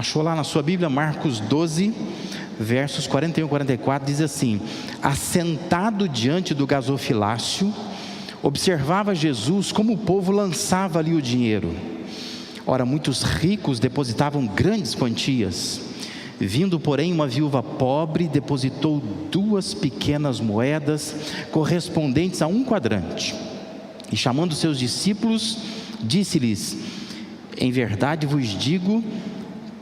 Achou lá na sua Bíblia, Marcos 12, versos 41 e 44, diz assim: assentado diante do gasofilácio, observava Jesus como o povo lançava ali o dinheiro. Ora, muitos ricos depositavam grandes quantias. Vindo, porém, uma viúva pobre, depositou 2 pequenas moedas, correspondentes a 1 quadrante. E chamando seus discípulos, disse-lhes: em verdade vos digo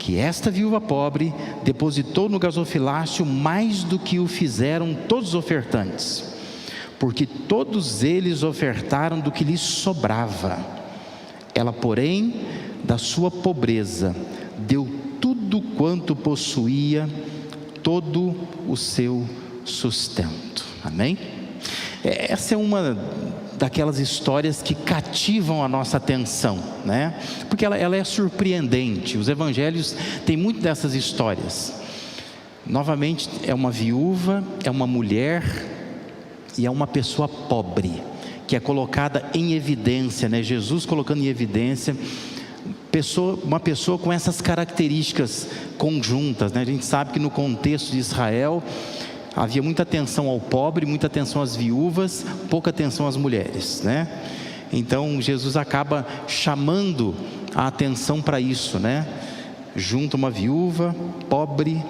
que esta viúva pobre depositou no gasofilácio mais do que o fizeram todos os ofertantes, porque todos eles ofertaram do que lhes sobrava. Ela, porém, da sua pobreza, deu tudo quanto possuía, todo o seu sustento. Amém? Essa é uma daquelas histórias que cativam a nossa atenção, né? Porque ela é surpreendente. Os evangelhos têm muito dessas histórias. Novamente, é uma viúva, é uma mulher e é uma pessoa pobre que é colocada em evidência, né? Jesus colocando em evidência uma pessoa com essas características conjuntas, né? A gente sabe que no contexto de Israel havia muita atenção ao pobre, muita atenção às viúvas, pouca atenção às mulheres, né? Então Jesus acaba chamando a atenção para isso, né? Junta uma viúva pobre,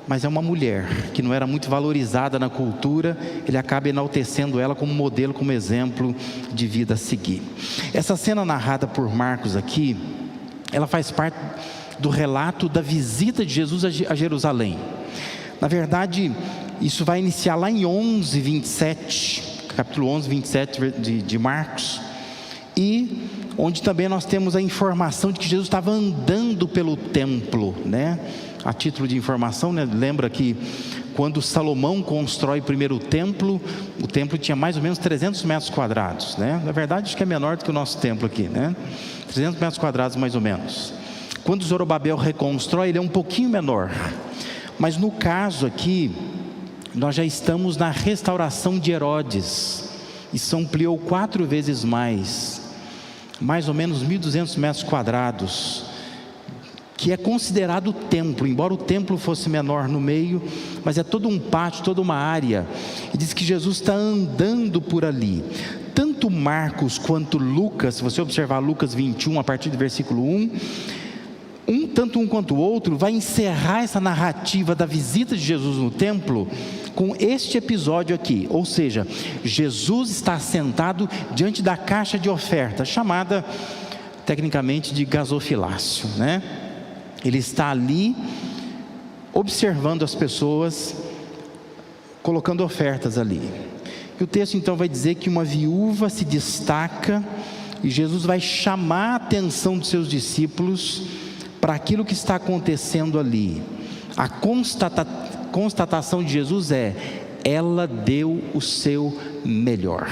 mas é uma mulher que não era muito valorizada na cultura. Ele acaba enaltecendo ela como modelo, como exemplo de vida a seguir. Essa cena narrada por Marcos aqui, ela faz parte do relato da visita de Jesus a Jerusalém. Na verdade, isso vai iniciar lá em 11, 27, capítulo 11, 27 de Marcos, e onde também nós temos a informação de que Jesus estava andando pelo templo, né? A título de informação, né? Lembra que quando Salomão constrói o primeiro templo, o templo tinha mais ou menos 300 metros quadrados, né? Na verdade, acho que é menor do que o nosso templo aqui, né? 300 metros quadrados mais ou menos. Quando Zorobabel reconstrói, ele é um pouquinho menor. Mas no caso aqui, nós já estamos na restauração de Herodes. Isso ampliou 4 vezes mais ou menos 1.200 metros quadrados, que é considerado templo, embora o templo fosse menor no meio, mas é todo um pátio, toda uma área. E diz que Jesus está andando por ali. Tanto Marcos quanto Lucas, se você observar Lucas 21, a partir do versículo 1, tanto um quanto o outro, vai encerrar essa narrativa da visita de Jesus no templo com este episódio aqui. Ou seja, Jesus está sentado diante da caixa de oferta, chamada tecnicamente de gasofilácio, né? Ele está ali observando as pessoas, colocando ofertas ali. E o texto então vai dizer que uma viúva se destaca e Jesus vai chamar a atenção dos seus discípulos para aquilo que está acontecendo ali. A constatação de Jesus é: ela deu o seu melhor,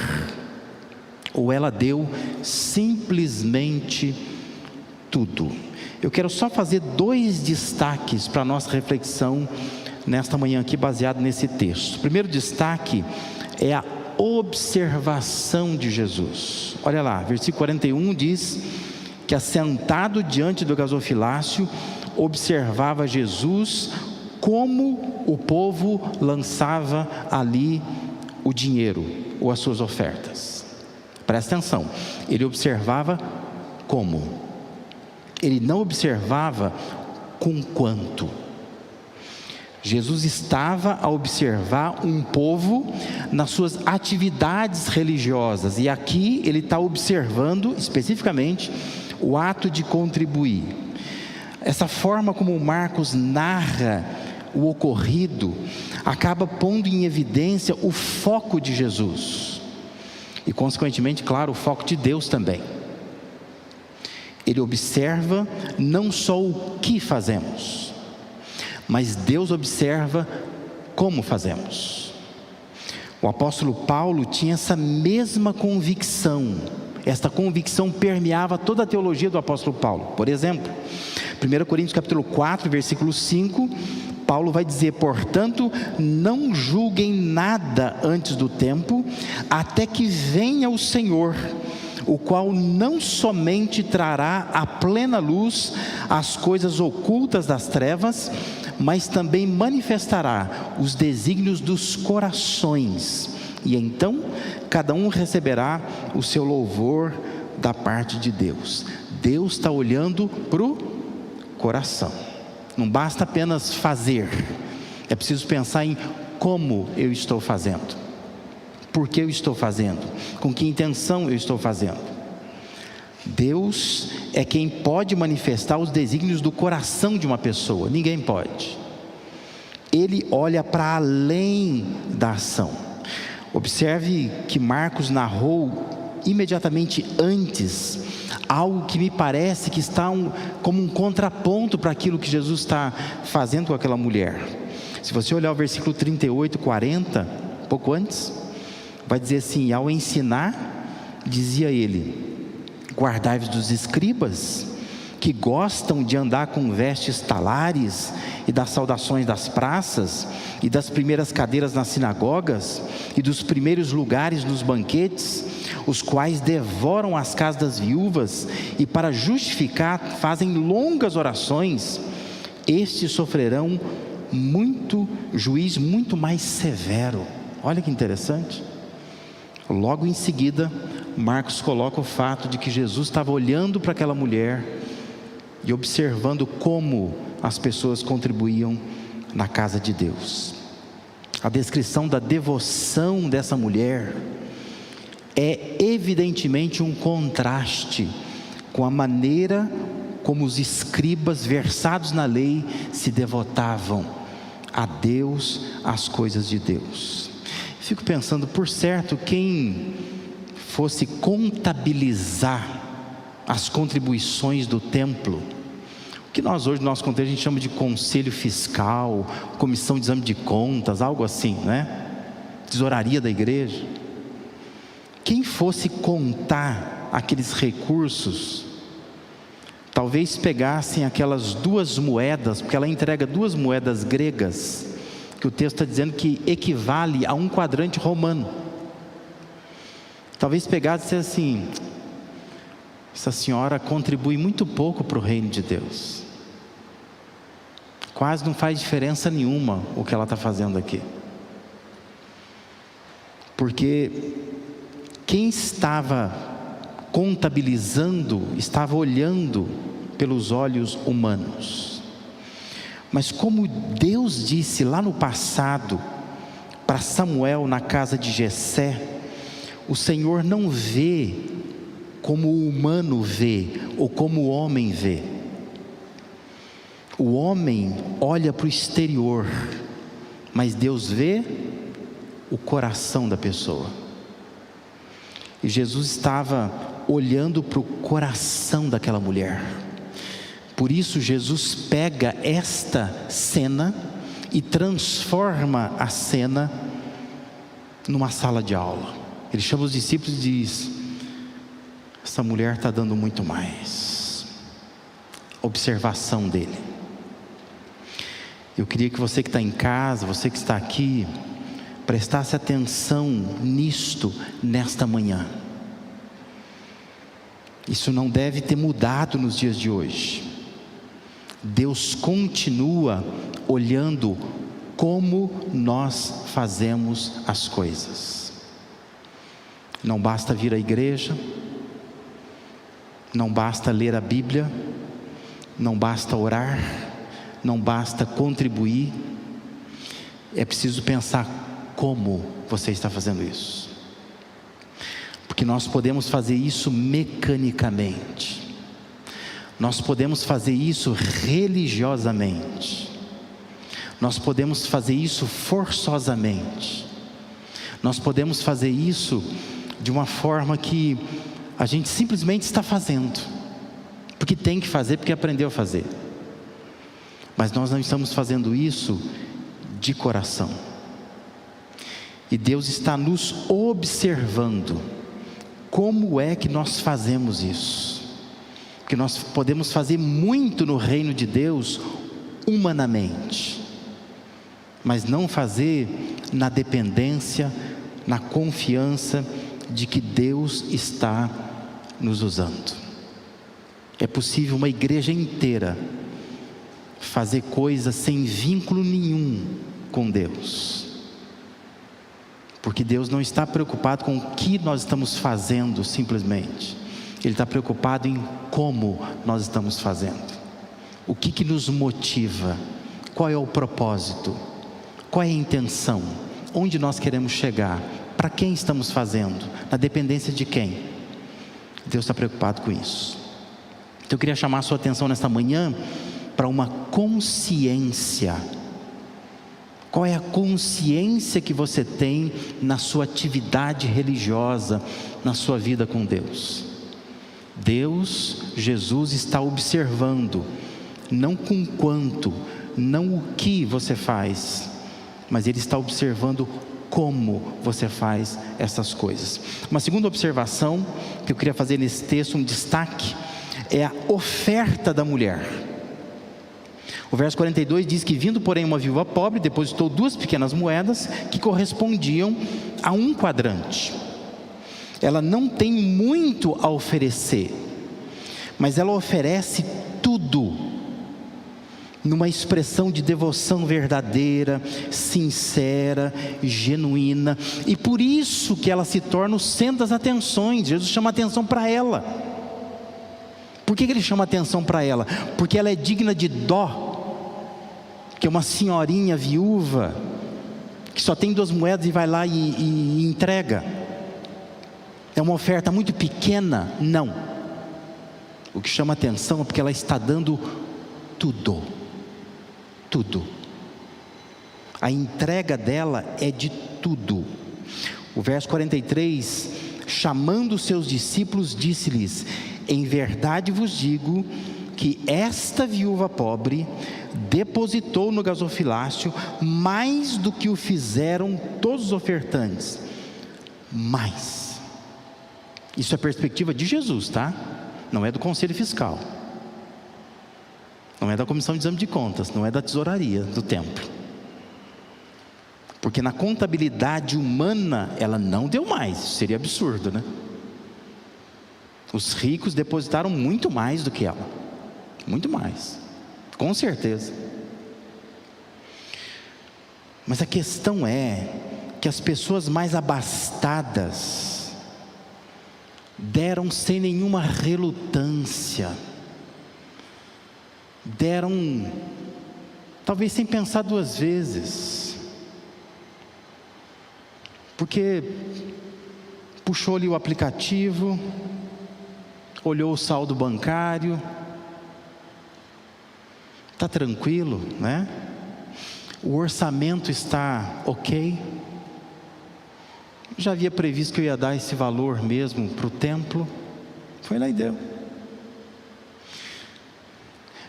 ou ela deu simplesmente tudo. Eu quero só fazer 2 destaques para a nossa reflexão nesta manhã aqui, baseado nesse texto. O primeiro destaque é a observação de Jesus. Olha lá, versículo 41 diz que, assentado diante do gasofilácio, observava Jesus como o povo lançava ali o dinheiro ou as suas ofertas. Presta atenção, ele observava como? Ele não observava com quanto. Jesus estava a observar um povo nas suas atividades religiosas, e aqui ele está observando especificamente o ato de contribuir. Essa forma como Marcos narra o ocorrido acaba pondo em evidência o foco de Jesus e, consequentemente, claro, o foco de Deus também. Ele observa não só o que fazemos, mas Deus observa como fazemos. O apóstolo Paulo tinha essa mesma convicção. Esta convicção permeava toda a teologia do apóstolo Paulo. Por exemplo, 1 Coríntios capítulo 4, versículo 5, Paulo vai dizer: portanto, não julguem nada antes do tempo, até que venha o Senhor, o qual não somente trará à plena luz as coisas ocultas das trevas, mas também manifestará os desígnios dos corações, e então cada um receberá o seu louvor da parte de Deus. Deus está olhando para o coração. Não basta apenas fazer, é preciso pensar em como eu estou fazendo, por que eu estou fazendo, com que intenção eu estou fazendo. Deus é quem pode manifestar os desígnios do coração de uma pessoa, ninguém pode. Ele olha para além da ação. Observe que Marcos narrou imediatamente antes algo que me parece que está como um contraponto para aquilo que Jesus está fazendo com aquela mulher. Se você olhar o versículo 38, 40, pouco antes, vai dizer assim: ao ensinar, dizia ele: guardai-vos dos escribas, que gostam de andar com vestes talares, e das saudações das praças, e das primeiras cadeiras nas sinagogas, e dos primeiros lugares nos banquetes, os quais devoram as casas das viúvas, e para justificar fazem longas orações. Estes sofrerão juiz muito mais severo. Olha que interessante. Logo em seguida, Marcos coloca o fato de que Jesus estava olhando para aquela mulher e observando como as pessoas contribuíam na casa de Deus. A descrição da devoção dessa mulher é evidentemente um contraste com a maneira como os escribas versados na lei se devotavam a Deus, às coisas de Deus. Fico pensando, por certo, quem fosse contabilizar as contribuições do templo, o que nós hoje no nosso contexto a gente chama de conselho fiscal, comissão de exame de contas, algo assim, né? Tesouraria da igreja. Quem fosse contar aqueles recursos, talvez pegassem aquelas 2 moedas, porque ela entrega 2 moedas gregas, que o texto está dizendo que equivale a um quadrante romano. Talvez pegasse assim: essa senhora contribui muito pouco para o reino de Deus, quase não faz diferença nenhuma o que ela está fazendo aqui, porque quem estava contabilizando estava olhando pelos olhos humanos. Mas como Deus disse lá no passado para Samuel na casa de Jessé, o Senhor não vê como o humano vê, ou como o homem vê. O homem olha para o exterior, mas Deus vê o coração da pessoa. E Jesus estava olhando para o coração daquela mulher. Por isso Jesus pega esta cena e transforma a cena numa sala de aula. Ele chama os discípulos e diz: essa mulher está dando muito mais. Observação dele. Eu queria que você que está em casa, você que está aqui, prestasse atenção nisto, nesta manhã. Isso não deve ter mudado nos dias de hoje. Deus continua olhando como nós fazemos as coisas. Não basta vir à igreja, não basta ler a Bíblia, não basta orar, não basta contribuir. É preciso pensar como você está fazendo isso, porque nós podemos fazer isso mecanicamente, nós podemos fazer isso religiosamente, nós podemos fazer isso forçosamente, nós podemos fazer isso de uma forma que a gente simplesmente está fazendo, porque tem que fazer, porque aprendeu a fazer. Mas nós não estamos fazendo isso de coração. E Deus está nos observando como é que nós fazemos isso. Porque nós podemos fazer muito no reino de Deus humanamente, mas não fazer na dependência, na confiança de que Deus está nos usando. É possível uma igreja inteira fazer coisas sem vínculo nenhum com Deus, porque Deus não está preocupado com o que nós estamos fazendo simplesmente, Ele está preocupado em como nós estamos fazendo, o que nos motiva, qual é o propósito, qual é a intenção, onde nós queremos chegar, para quem estamos fazendo, na dependência de quem. Deus está preocupado com isso. Então eu queria chamar a sua atenção nesta manhã para uma consciência. Qual é a consciência que você tem na sua atividade religiosa, na sua vida com Deus? Deus, Jesus está observando, não com quanto, não o que você faz, mas Ele está observando como você faz essas coisas. Uma segunda observação que eu queria fazer nesse texto, um destaque, é a oferta da mulher. O verso 42 diz que, vindo porém uma viúva pobre, depositou 2 pequenas moedas que correspondiam a 1 quadrante. Ela não tem muito a oferecer, mas ela oferece tudo, numa expressão de devoção verdadeira, sincera, genuína, e por isso que ela se torna o centro das atenções. Jesus chama atenção para ela. Por que Ele chama atenção para ela? Porque ela é digna de dó, que é uma senhorinha viúva, que só tem 2 moedas e vai lá e entrega. É uma oferta muito pequena? Não. O que chama atenção é porque ela está dando tudo. Tudo. A entrega dela é de tudo. O verso 43, chamando os seus discípulos, disse-lhes: em verdade vos digo que esta viúva pobre depositou no gasofilácio mais do que o fizeram todos os ofertantes. Mais. Isso é a perspectiva de Jesus, tá? Não é do conselho fiscal, não é da comissão de exame de contas, não é da tesouraria do templo, porque na contabilidade humana ela não deu mais. Isso seria absurdo, né? Os ricos depositaram muito mais do que ela, muito mais, com certeza. Mas a questão é que as pessoas mais abastadas deram sem nenhuma relutância, deram talvez sem pensar 2 vezes, porque puxou ali o aplicativo, olhou o saldo bancário, está tranquilo, né? O orçamento está ok. Já havia previsto que eu ia dar esse valor mesmo para o templo. Foi lá e deu.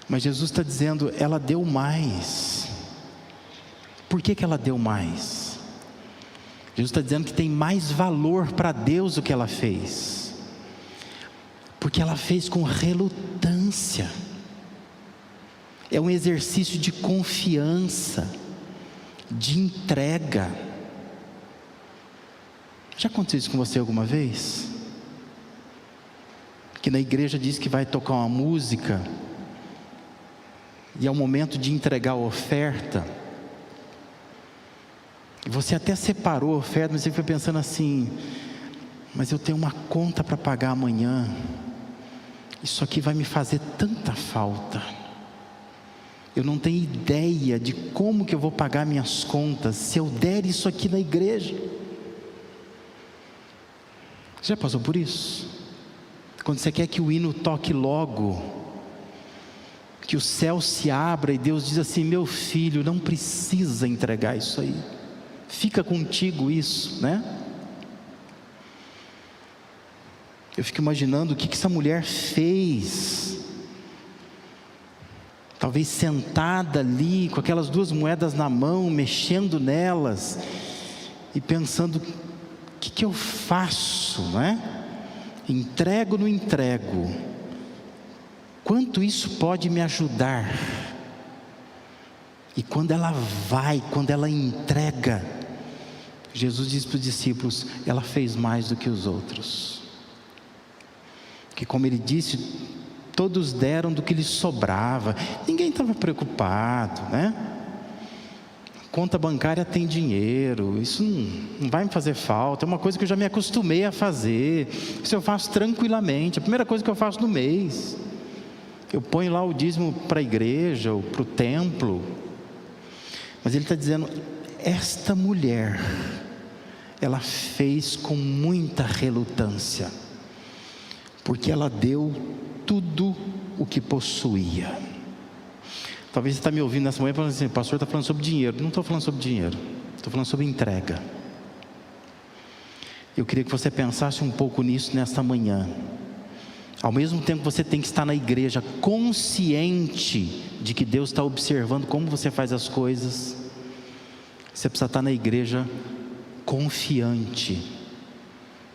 Mas Jesus está dizendo, ela deu mais. Por que ela deu mais? Jesus está dizendo que tem mais valor para Deus o que ela fez, porque ela fez com relutância. É um exercício de confiança, de entrega. Já aconteceu isso com você alguma vez? Que na igreja diz que vai tocar uma música, e é o momento de entregar a oferta, e você até separou a oferta, mas você foi pensando assim: mas eu tenho uma conta para pagar amanhã, isso aqui vai me fazer tanta falta, eu não tenho ideia de como que eu vou pagar minhas contas se eu der isso aqui na igreja. Você já passou por isso? Quando você quer que o hino toque logo, que o céu se abra e Deus diz assim: meu filho, não precisa entregar isso aí, fica contigo isso, né? Eu fico imaginando o que essa mulher fez, talvez sentada ali, com aquelas 2 moedas na mão, mexendo nelas, e pensando: o que eu faço, não é? Entrego ou não entrego? Quanto isso pode me ajudar? E quando ela vai, quando ela entrega, Jesus diz para os discípulos: ela fez mais do que os outros. que, como ele disse, todos deram do que lhes sobrava, ninguém estava preocupado, né? Conta bancária tem dinheiro, isso não vai me fazer falta, é uma coisa que eu já me acostumei a fazer, isso eu faço tranquilamente, a primeira coisa que eu faço no mês, eu ponho lá o dízimo para a igreja ou para o templo. Mas ele está dizendo, esta mulher, ela fez com muita relutância, porque ela deu tudo o que possuía. Talvez você está me ouvindo nessa manhã falando assim, o pastor está falando sobre dinheiro. Não estou falando sobre dinheiro, estou falando sobre entrega. Eu queria que você pensasse um pouco nisso nesta manhã. Ao mesmo tempo que você tem que estar na igreja consciente de que Deus está observando como você faz as coisas, você precisa estar na igreja confiante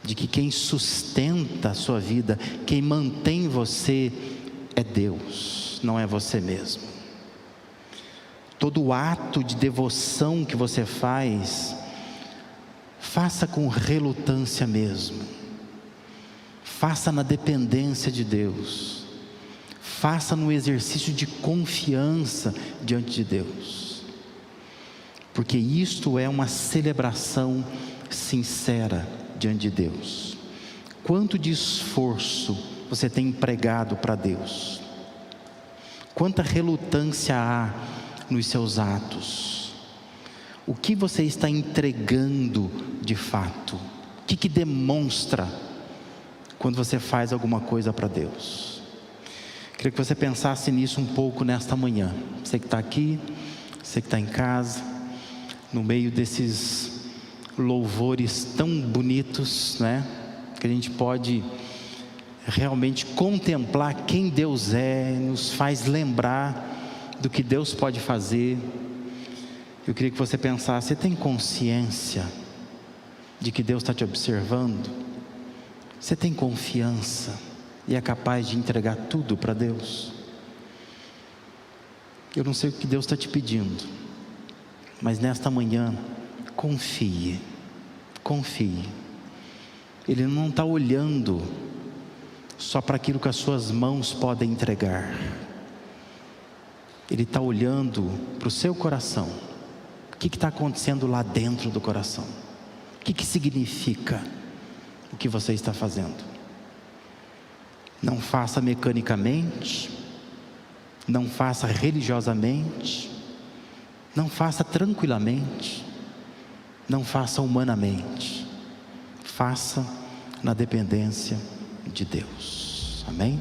de que quem sustenta a sua vida, quem mantém você é Deus, não é você mesmo. Todo ato de devoção que você faz, faça com relutância mesmo. Faça na dependência de Deus. Faça no exercício de confiança diante de Deus. Porque isto é uma celebração sincera diante de Deus. Quanto de esforço você tem empregado para Deus? Quanta relutância há nos seus atos? O que você está entregando de fato? O que demonstra quando você faz alguma coisa para Deus? Queria que você pensasse nisso um pouco nesta manhã. Você que está aqui, você que está em casa, no meio desses louvores tão bonitos, né? Que a gente pode realmente contemplar quem Deus é, nos faz lembrar do que Deus pode fazer. Eu queria que você pensasse, você tem consciência de que Deus está te observando? Você tem confiança e é capaz de entregar tudo para Deus? Eu não sei o que Deus está te pedindo, mas nesta manhã, confie. Ele não está olhando só para aquilo que as suas mãos podem entregar. Ele está olhando para o seu coração. O que está acontecendo lá dentro do coração? O que significa o que você está fazendo? Não faça mecanicamente, não faça religiosamente, não faça tranquilamente, não faça humanamente. Faça na dependência de Deus. Amém?